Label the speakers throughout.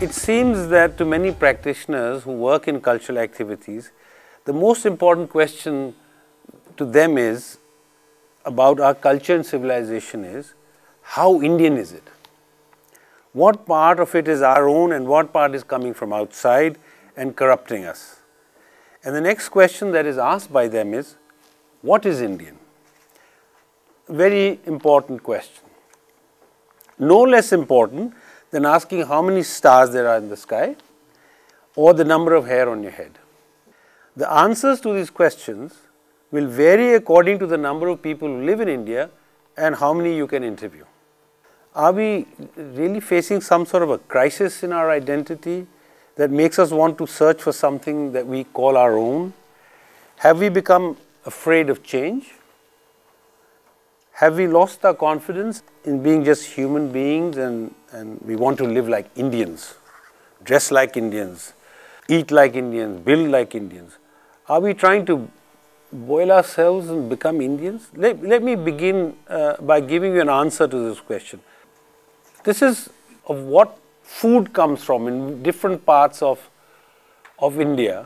Speaker 1: It seems that to many practitioners who work in cultural activities, the most important question to them is about our culture and civilization is, how Indian is it? What part of it is our own and what part is coming from outside and corrupting us? And the next question that is asked by them is, what is Indian? Very important question. No less important than asking how many stars there are in the sky or the number of hair on your head. The answers to these questions will vary according to the number of people who live in India and how many you can interview. Are we really facing some sort of a crisis in our identity that makes us want to search for something that we call our own? Have we become afraid of change? Have we lost our confidence in being just human beings and we want to live like Indians, dress like Indians, eat like Indians, build like Indians? Are we trying to boil ourselves and become Indians? Let me begin by giving you an answer to this question. This is of what food comes from in different parts of India,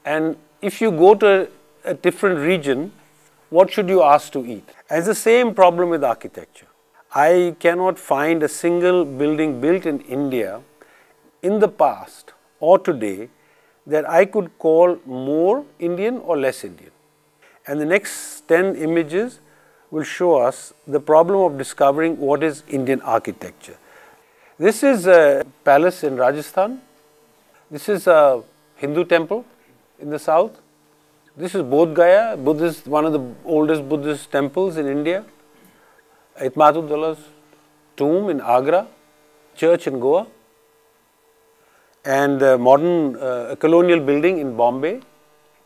Speaker 1: and if you go to a different region, what should you ask to eat? And it's the same problem with architecture. I cannot find a single building built in India in the past or today that I could call more Indian or less Indian. And the next 10 images will show us the problem of discovering what is Indian architecture. This is a palace in Rajasthan. This is a Hindu temple in the south. This is Bodh Gaya, one of the oldest Buddhist temples in India. Itmatuddaulla's tomb in Agra, church in Goa, and a modern colonial building in Bombay,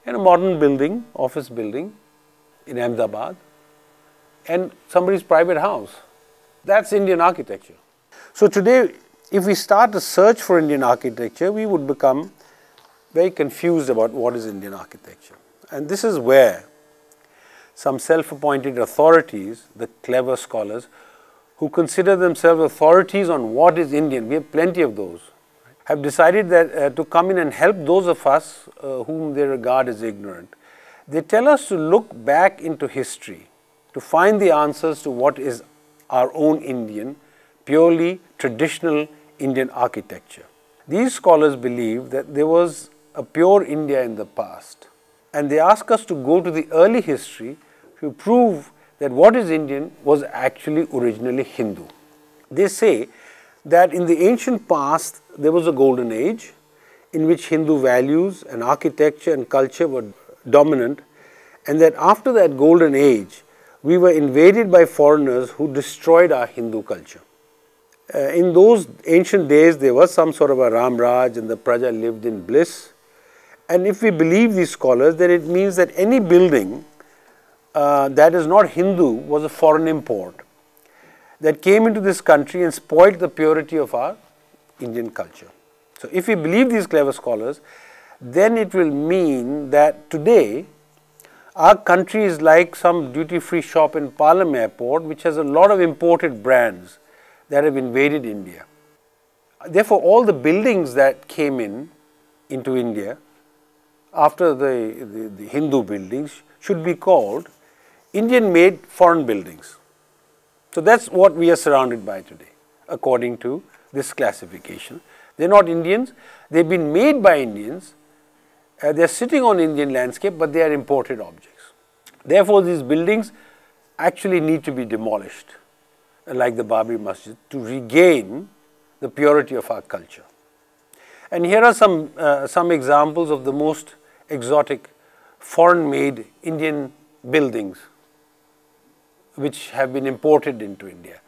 Speaker 1: and a modern building, office building in Ahmedabad, and somebody's private house. That's Indian architecture. So today, if we start a search for Indian architecture, we would become very confused about what is Indian architecture. And this is where some self-appointed authorities, the clever scholars, who consider themselves authorities on what is Indian, we have plenty of those, have decided that to come in and help those of us whom they regard as ignorant. They tell us to look back into history to find the answers to what is our own Indian, purely traditional Indian architecture. These scholars believe that there was a pure India in the past, and they ask us to go to the early history to prove that what is Indian was actually originally Hindu. They say that in the ancient past there was a golden age in which Hindu values and architecture and culture were dominant, and that after that golden age we were invaded by foreigners who destroyed our Hindu culture. In those ancient days there was some sort of a Ram Raj and the Praja lived in bliss. And if we believe these scholars, then it means that any building that is not Hindu was a foreign import that came into this country and spoiled the purity of our Indian culture. So if we believe these clever scholars, then it will mean that today our country is like some duty-free shop in Palam Airport which has a lot of imported brands that have invaded India. Therefore, all the buildings that came into India after the Hindu buildings should be called Indian-made foreign buildings. So that's what we are surrounded by today, according to this classification. They're not Indians, they've been made by Indians, they're sitting on Indian landscape, but they are imported objects. Therefore, these buildings actually need to be demolished, like the Babri Masjid, to regain the purity of our culture. And here are some examples of the most exotic foreign-made Indian buildings which have been imported into India.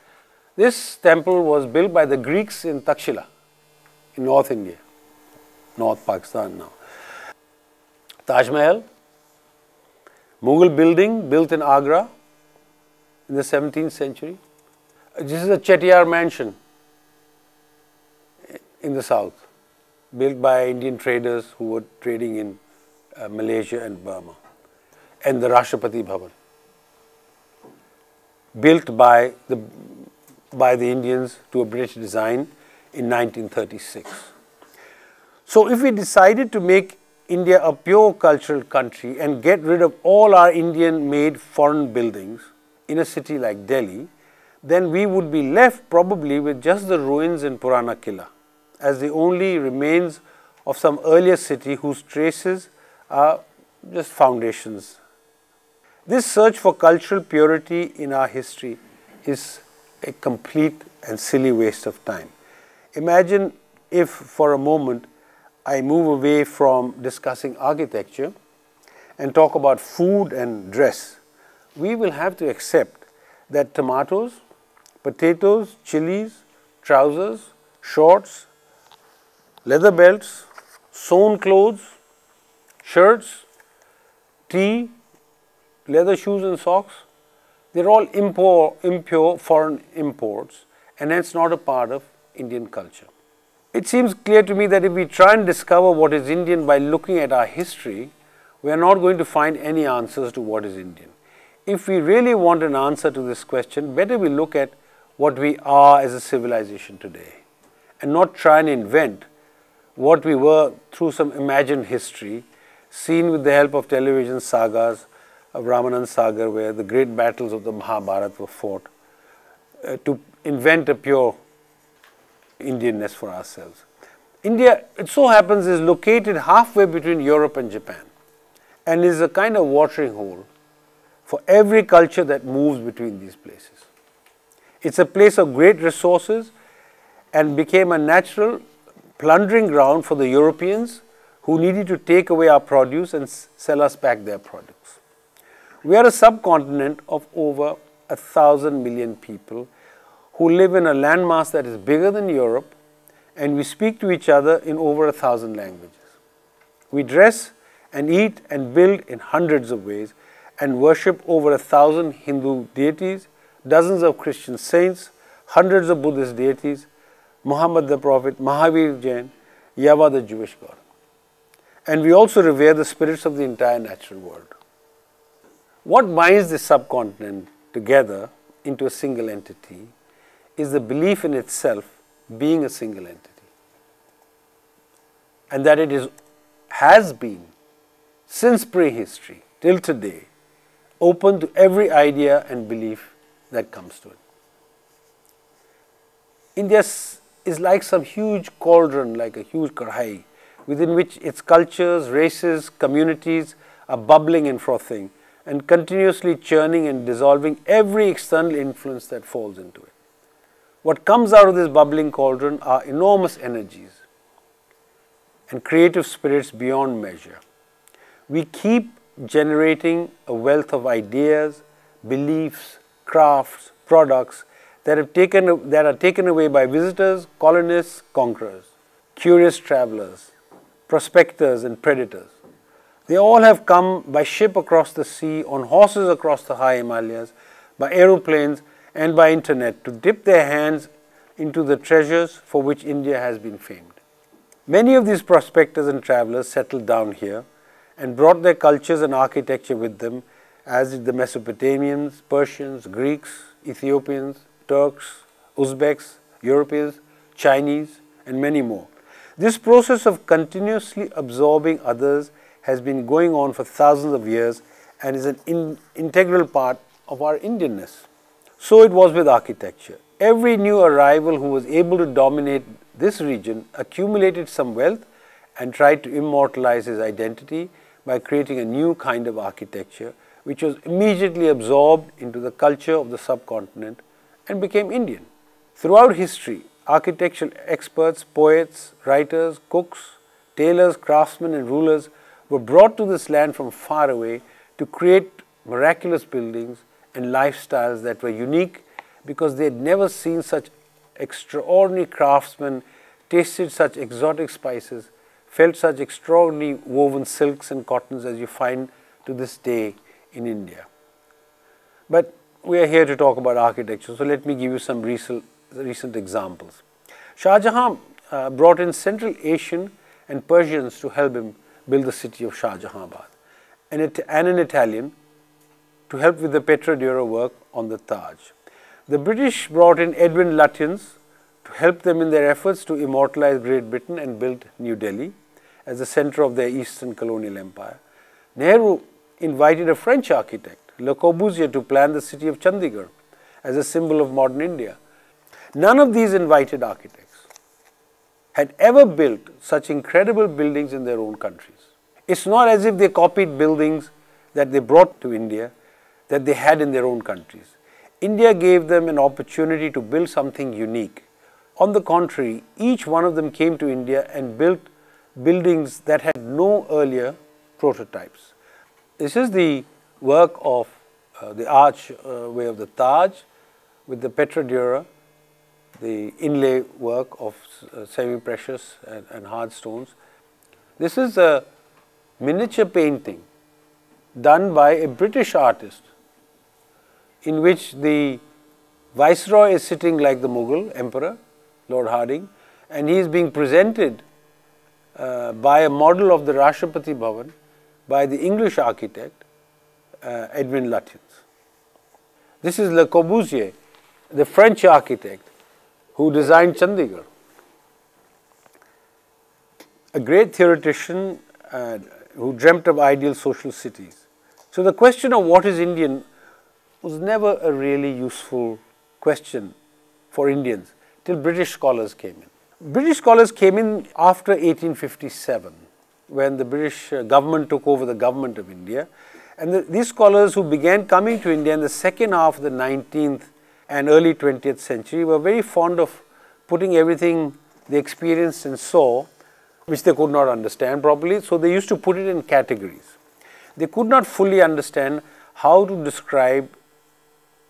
Speaker 1: This temple was built by the Greeks in Takshila, in North India, North Pakistan now. Taj Mahal, Mughal building built in Agra in the 17th century. This is a Chettiar mansion in the south, built by Indian traders who were trading in Malaysia and Burma. And the Rashtrapati Bhavan, built by the Indians to a British design in 1936. So if we decided to make India a pure cultural country and get rid of all our Indian-made foreign buildings in a city like Delhi, then we would be left probably with just the ruins in Purana Killa as the only remains of some earlier city whose traces are just foundations. This search for cultural purity in our history is a complete and silly waste of time. Imagine if for a moment I move away from discussing architecture and talk about food and dress. We will have to accept that tomatoes, potatoes, chilies, trousers, shorts, leather belts, sewn clothes, shirts, tea, leather shoes and socks, they're all impure foreign imports and hence not a part of Indian culture. It seems clear to me that if we try and discover what is Indian by looking at our history, we are not going to find any answers to what is Indian. If we really want an answer to this question, better we look at what we are as a civilization today and not try and invent what we were through some imagined history seen with the help of television sagas of Ramanand Sagar, where the great battles of the Mahabharata were fought, to invent a pure Indianness for ourselves. India, it so happens, is located halfway between Europe and Japan and is a kind of watering hole for every culture that moves between these places. It's a place of great resources and became a natural plundering ground for the Europeans who needed to take away our produce and sell us back their products. We are a subcontinent of over 1,000 million people who live in a landmass that is bigger than Europe, and we speak to each other in over 1,000 languages. We dress and eat and build in hundreds of ways and worship over 1,000 Hindu deities, dozens of Christian saints, hundreds of Buddhist deities, Muhammad the Prophet, Mahavir Jain, Yahweh the Jewish God. And we also revere the spirits of the entire natural world. What binds this subcontinent together into a single entity is the belief in itself being a single entity, and that it has been, since prehistory till today, open to every idea and belief that comes to it. India is like some huge cauldron, like a huge karhai, within which its cultures, races, communities are bubbling and frothing and continuously churning and dissolving every external influence that falls into it. What comes out of this bubbling cauldron are enormous energies and creative spirits beyond measure. We keep generating a wealth of ideas, beliefs, crafts, products that are taken away by visitors, colonists, conquerors, curious travelers, prospectors and predators. They all have come by ship across the sea, on horses across the high Himalayas, by aeroplanes and by internet to dip their hands into the treasures for which India has been famed. Many of these prospectors and travelers settled down here and brought their cultures and architecture with them, as did the Mesopotamians, Persians, Greeks, Ethiopians, Turks, Uzbeks, Europeans, Chinese, and many more. This process of continuously absorbing others has been going on for thousands of years and is an integral part of our Indianness. So it was with architecture. Every new arrival who was able to dominate this region accumulated some wealth and tried to immortalize his identity by creating a new kind of architecture which was immediately absorbed into the culture of the subcontinent and became Indian. Throughout history, architectural experts, poets, writers, cooks, tailors, craftsmen and rulers were brought to this land from far away to create miraculous buildings and lifestyles that were unique because they had never seen such extraordinary craftsmen, tasted such exotic spices, felt such extraordinary woven silks and cottons as you find to this day in India. But we are here to talk about architecture, so let me give you some recent examples. Shah Jahan brought in Central Asian and Persians to help him build the city of Shah Jahanabad, and an Italian to help with the Petroduro work on the Taj. The British brought in Edwin Lutyens to help them in their efforts to immortalize Great Britain and build New Delhi as the center of their Eastern colonial empire. Nehru invited a French architect, Le Corbusier, to plan the city of Chandigarh as a symbol of modern India. None of these invited architects had ever built such incredible buildings in their own countries. It's not as if they copied buildings that they brought to India that they had in their own countries. India gave them an opportunity to build something unique. On the contrary, each one of them came to India and built buildings that had no earlier prototypes. This is the work of the archway of the Taj with the Petra dura, the inlay work of semi-precious and hard stones. This is a miniature painting done by a British artist in which the Viceroy is sitting like the Mughal Emperor, Lord Hardinge, and he is being presented by a model of the Rashtrapati Bhavan by the English architect Edwin Lutyens. This is Le Corbusier, the French architect who designed Chandigarh. A great theoretician who dreamt of ideal social cities. So the question of what is Indian was never a really useful question for Indians till British scholars came in. British scholars came in after 1857 when the British government took over the government of India, and these scholars who began coming to India in the second half of the 19th and early 20th century were very fond of putting everything they experienced and saw, which they could not understand properly, so they used to put it in categories. They could not fully understand how to describe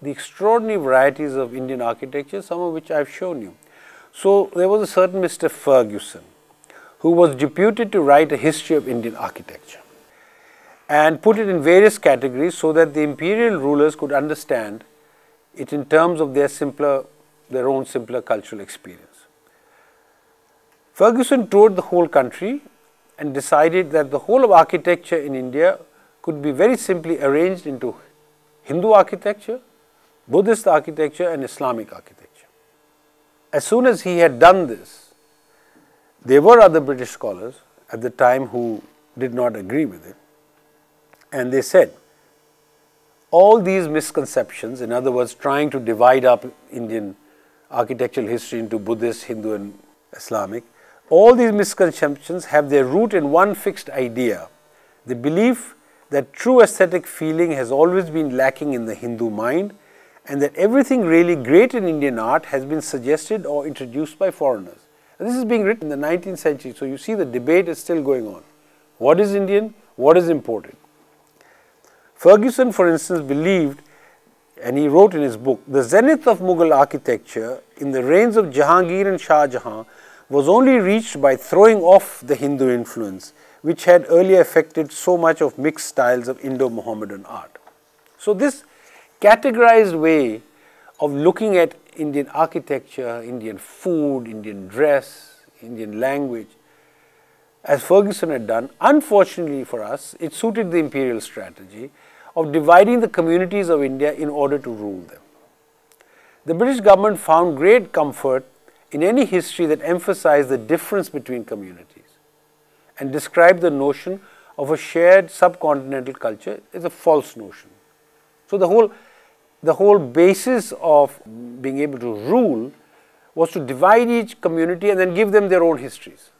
Speaker 1: the extraordinary varieties of Indian architecture, some of which I have shown you. So there was a certain Mr. Ferguson who was deputed to write a history of Indian architecture and put it in various categories so that the imperial rulers could understand it in terms of their own simpler cultural experience. Ferguson toured the whole country and decided that the whole of architecture in India could be very simply arranged into Hindu architecture, Buddhist architecture and Islamic architecture. As soon as he had done this, there were other British scholars at the time who did not agree with it, and they said, all these misconceptions, in other words, trying to divide up Indian architectural history into Buddhist, Hindu and Islamic, all these misconceptions have their root in one fixed idea, the belief that true aesthetic feeling has always been lacking in the Hindu mind and that everything really great in Indian art has been suggested or introduced by foreigners. And this is being written in the 19th century, so you see the debate is still going on. What is Indian? What is imported? Ferguson, for instance, believed, and he wrote in his book, the zenith of Mughal architecture in the reigns of Jahangir and Shah Jahan was only reached by throwing off the Hindu influence, which had earlier affected so much of mixed styles of Indo-Mohammedan art. So this categorized way of looking at Indian architecture, Indian food, Indian dress, Indian language, as Ferguson had done, unfortunately for us, it suited the imperial strategy of dividing the communities of India in order to rule them. The British government found great comfort in any history that emphasized the difference between communities and described the notion of a shared subcontinental culture as a false notion. So the whole basis of being able to rule was to divide each community and then give them their own histories.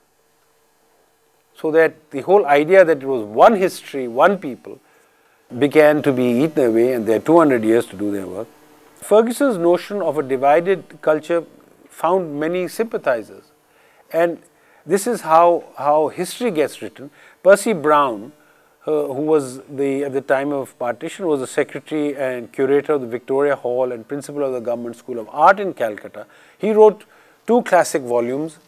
Speaker 1: So that the whole idea that it was one history, one people, began to be eaten away, and they had 200 years to do their work. Ferguson's notion of a divided culture found many sympathizers, and this is how history gets written. Percy Brown, who was at the time of partition, was the secretary and curator of the Victoria Hall and principal of the Government School of Art in Calcutta. He wrote 2 classic volumes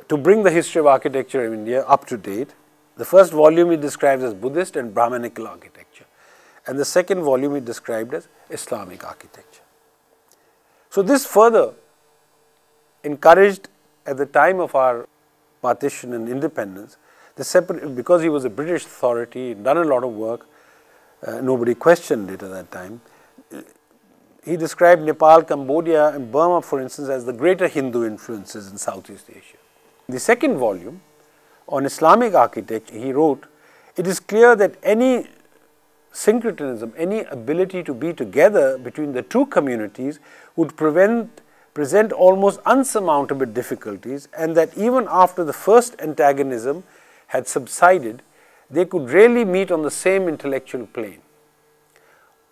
Speaker 1: to bring the history of architecture of India up to date. The first volume he describes as Buddhist and Brahmanical architecture, and the second volume he described as Islamic architecture. So this further encouraged, at the time of our partition and independence, the separate, because he was a British authority, done a lot of work, nobody questioned it at that time, He described Nepal, Cambodia and Burma, for instance, as the greater Hindu influences in Southeast Asia. In the second volume on Islamic architecture, he wrote, "It is clear that any syncretism, any ability to be together between the two communities would present almost unsurmountable difficulties, and that even after the first antagonism had subsided, they could rarely meet on the same intellectual plane.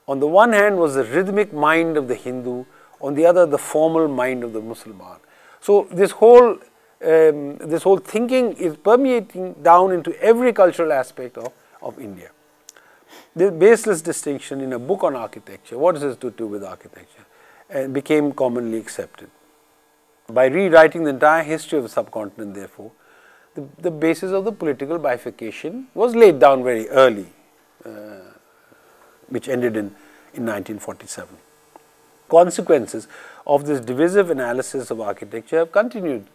Speaker 1: On the one hand was the rhythmic mind of the Hindu, on the other the formal mind of the Musliman." So this whole thinking is permeating down into every cultural aspect of India. The baseless distinction in a book on architecture, what does this to do with architecture, became commonly accepted. By rewriting the entire history of the subcontinent, therefore, the basis of the political bifurcation was laid down very early, which ended in 1947. Consequences of this divisive analysis of architecture have continued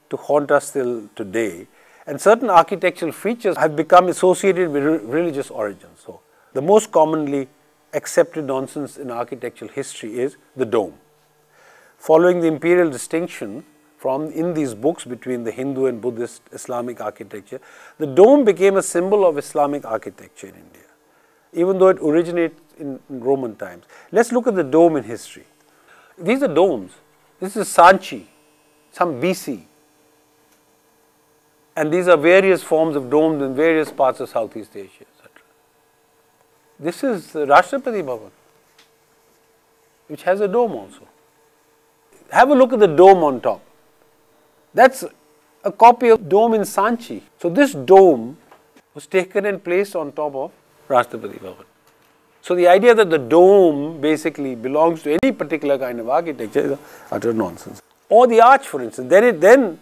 Speaker 1: to haunt us till today, and certain architectural features have become associated with religious origins. So, the most commonly accepted nonsense in architectural history is the dome. Following the imperial distinction in these books between the Hindu and Buddhist Islamic architecture, the dome became a symbol of Islamic architecture in India, even though it originates in Roman times. Let's look at the dome in history. These are domes. This is Sanchi, some BC. And these are various forms of domes in various parts of Southeast Asia, etc. This is the Rashtrapati Bhavan, which has a dome also. Have a look at the dome on top. That's a copy of dome in Sanchi. So this dome was taken and placed on top of Rashtrapati Bhavan. So the idea that the dome basically belongs to any particular kind of architecture is utter nonsense. Or the arch, for instance. Then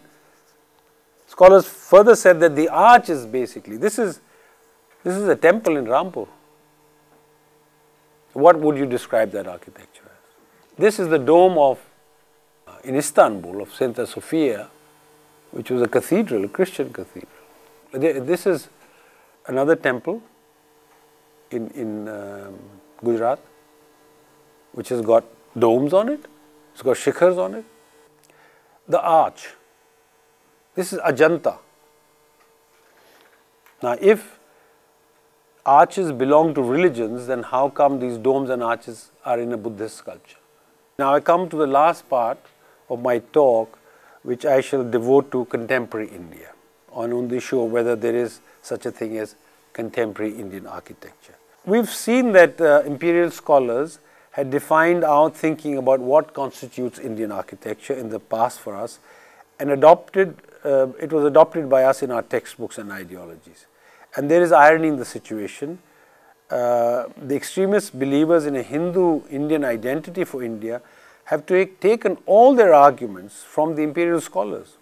Speaker 1: scholars further said that the arch is basically, this is a temple in Rampur. What would you describe that architecture as? This is the dome in Istanbul of Saint Sophia, which was a cathedral, a Christian cathedral. This is another temple in Gujarat, which has got domes on it, it's got shikhars on it. The arch, this is Ajanta. Now, if arches belong to religions, then how come these domes and arches are in a Buddhist sculpture? Now, I come to the last part of my talk, which I shall devote to contemporary India, on the issue of whether there is such a thing as contemporary Indian architecture. We've seen that imperial scholars had defined our thinking about what constitutes Indian architecture in the past for us, and it was adopted by us in our textbooks and ideologies. And there is irony in the situation. The extremist believers in a Hindu Indian identity for India have taken all their arguments from the imperial scholars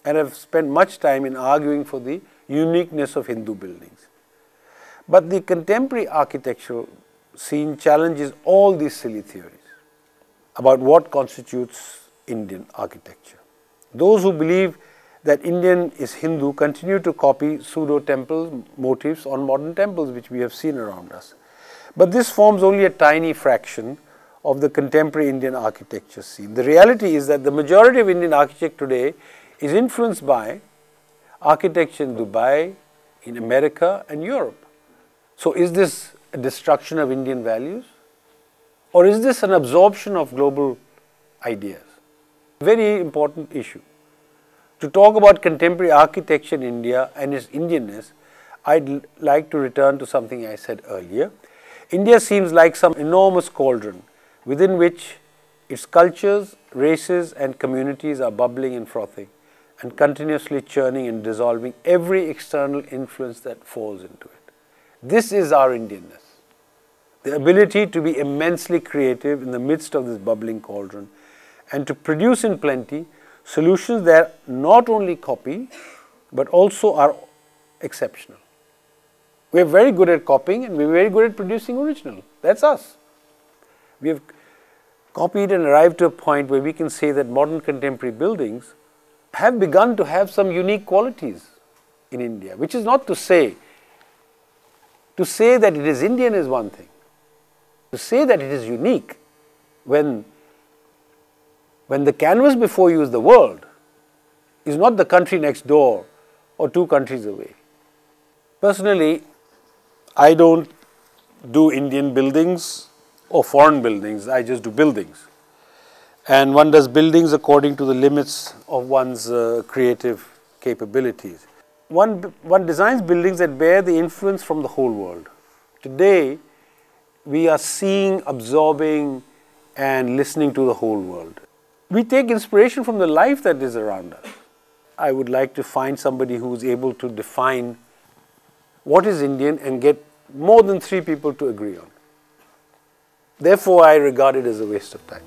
Speaker 1: and have spent much time in arguing for the uniqueness of Hindu buildings. But the contemporary architectural scene challenges all these silly theories about what constitutes Indian architecture. Those who believe that Indian is Hindu continue to copy pseudo-temple motifs on modern temples, which we have seen around us. But this forms only a tiny fraction of the contemporary Indian architecture scene. The reality is that the majority of Indian architecture today is influenced by architecture in Dubai, in America and Europe. So is this a destruction of Indian values, or is this an absorption of global ideas? Very important issue. To talk about contemporary architecture in India and its Indianness, I'd like to return to something I said earlier. India seems like some enormous cauldron within which its cultures, races and communities are bubbling and frothing and continuously churning and dissolving every external influence that falls into it. This is our Indianness, the ability to be immensely creative in the midst of this bubbling cauldron and to produce in plenty solutions that not only copy but also are exceptional. We are very good at copying and we are very good at producing original. That's us. We have copied and arrived to a point where we can say that modern contemporary buildings have begun to have some unique qualities in India, which is not to say that it is Indian is one thing. To say that it is unique when the canvas before you is the world, is not the country next door or 2 countries away. Personally, I don't do Indian buildings or foreign buildings, I just do buildings. And one does buildings according to the limits of one's creative capabilities. One designs buildings that bear the influence from the whole world. Today, we are seeing, absorbing, and listening to the whole world. We take inspiration from the life that is around us. I would like to find somebody who is able to define what is Indian and get more than 3 people to agree on. Therefore, I regard it as a waste of time.